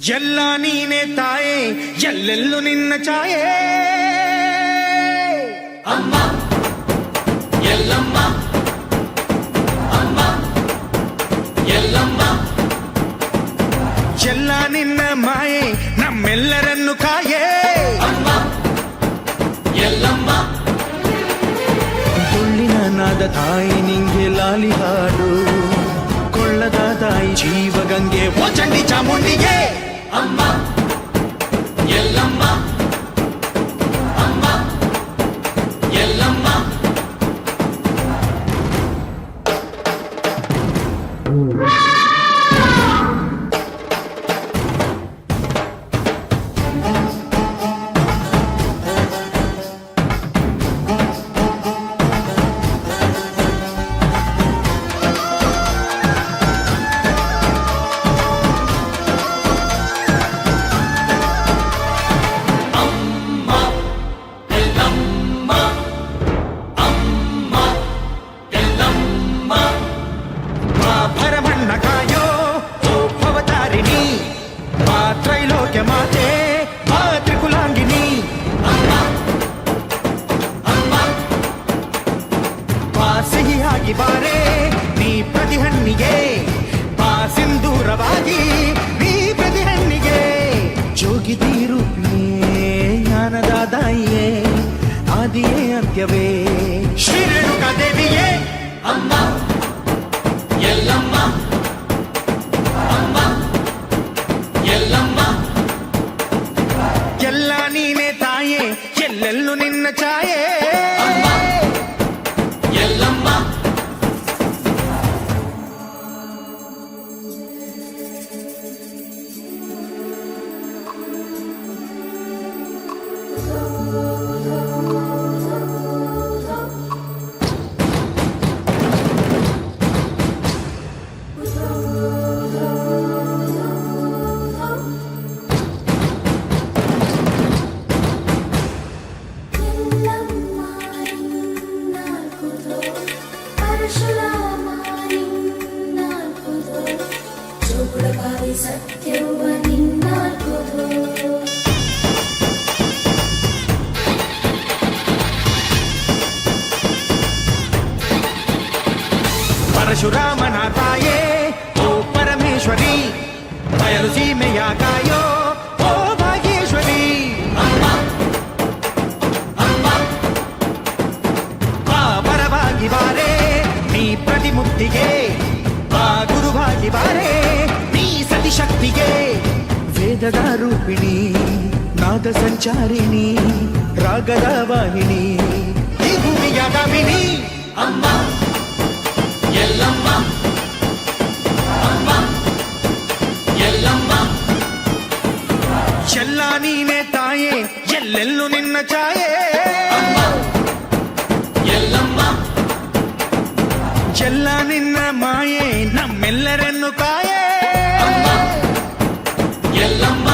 ಎಲ್ಲ ನೀನೆ ತಾಯೇ ಎಲ್ಲೆಲ್ಲೂ ನಿನ್ನ ಛಾಯೆ ಅಮ್ಮ ಎಲ್ಲಮ್ಮ ಅಮ್ಮ ಎಲ್ಲಮ್ಮ ಎಲ್ಲ ನಿನ್ನ ಮಾಯೆ ನಮ್ಮೆಲ್ಲರನ್ನು ಕಾಯೇ ಅಮ್ಮ ಎಲ್ಲಮ್ಮ ತುಳ್ಳಿನ ನಾದ ತಾಯಿ ನಿಂಗೆ ಲಾಲಿ ಹಾಡು ಕೊಳ್ಳದ ತಾಯಿ ಜೀವಗಂಗೆ ಓ ಚಂಡಿ ಚಾಮುಂಡಿಗೆ ಅಮ್ಮ ಎಲ್ಲಮ್ಮ ಅಮ್ಮ ಎಲ್ಲಮ್ಮ ಭರಮಣ್ಣ ಕಾಯೋ ಓ ಭವತಾರಿಣಿ ಮಾ ತ್ರೈಲೋಕ್ಯ ಮಾತೆ ಮಾ ತ್ರಿಕುಲಾಂಗಿನಿ ಮಾ ಸಿಹಿಯಾಗಿ ಬಾರೆ ನೀ ಪ್ರತಿಹಣ್ಣಿಗೆ ಮಾ ಸಿಂಧೂರವಾಗಿ ನೀ ಪ್ರತಿಹಣ್ಣಿಗೆ ಜೋಗಿದಿ ರೂಪಿಣಿಯೇ ಜ್ಞಾನದ ದಾಯಿಯೇ ಆದಿಯೇ ಅಂತ್ಯವೇ ಶ್ರೀ ರೇಣುಕಾ ದೇವಿಯೇ ಅಮ್ಮ ಎಲ್ಲಮ್ಮ ಅಮ್ಮ ಎಲ್ಲಮ್ಮ ಎಲ್ಲ ನೀನೆ ತಾಯೇ ಎಲ್ಲೆಲ್ಲೂ ನಿನ್ನ ಛಾಯೆ ಅಮ್ಮ ಎಲ್ಲಮ್ಮ ಸತ್ಯವ ನಿನ್ನಾಲ್ಕುದು ಪರಶುರಾಮನ ತಾಯೇ ಓ ಪರಮೇಶ್ವರಿ ಬಯಲು ಸೀಮೆಯ ಕಾಯೋ ಓ ಭಾಗೇಶ್ವರಿ ಬಾ ಪರವಾಗಿ ಬಾರೆ ನೀ ಪ್ರತಿಮುಕ್ತಿಗೆ ಬಾ ಗುರುವಾಗಿ ಬಾರೆ ನೀ ಸತಿಶಕ್ತಿಗೆ ವೇದದ ರೂಪಿಣಿ ನಾದ ಸಂಚಾರಿಣಿ ರಾಗದ ವಾಹಿನಿ ಈ ಭೂಮಿಯ ಗಾಮಿನಿ ಅಮ್ಮ ಎಲ್ಲಮ್ಮ ಅಮ್ಮ ಎಲ್ಲಮ್ಮ ಎಲ್ಲ ನೀನೆ ತಾಯೇ ಎಲ್ಲೆಲ್ಲೂ ನಿನ್ನ ಛಾಯೆ ಅಮ್ಮ ಎಲ್ಲಮ್ಮ ಎಲ್ಲ ನಿನ್ನ ಮಾಯೆ ನಮ್ಮೆಲ್ಲರನ್ನು ಕಾಯೇ ಅಮ್ಮ ಎಲ್ಲಮ್ಮ